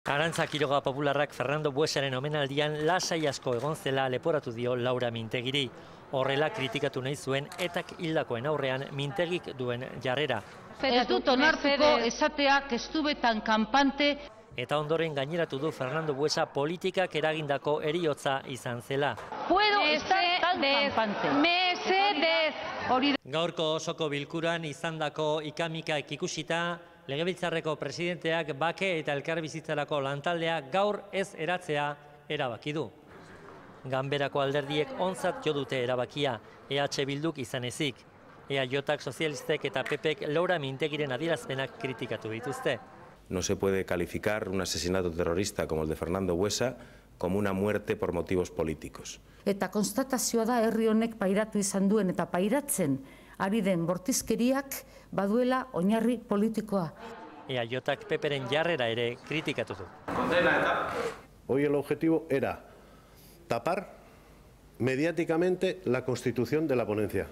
Arantza Quiroga popularrak Fernando Buesaren omenaldian lasai asko egon zela leporatu dio Laura Mintegiri. Horrela kritikatu nahi zuen etak hildakoen aurrean Mintegik duen jarrera. Ez dut onartuko esateak estubetan kanpante. Eta ondoren gaineratu du Fernando Buesa politikak eragindako heriotza izan zela. Puedo estar tan campante. Mesedez. Gaurko osoko bilkuran izandako ikamikaek ikusita, Legebiltzarreko presidenteak bake eta elkarbizitzarako lantaldea gaur ez eratzea erabaki du. Ganberako alderdiek ontzat jo dute erabakia, EH Bilduk izan ezik. EAJak, sozialistek eta PPek Laura Mintegiren adierazpenak kritikatu dituzte. No se puede calificar un asesinato terrorista como el de Fernando Buesa como una muerte por motivos políticos. Eta konstatazioa da herri honek pairatu izan duen eta pairatzen ari den bortizkeriak baduela oinarri politikoa. EAJak PPren jarrera ere kritikatu du. Hoy el objetivo era tapar mediáticamente la constitución de la ponencia.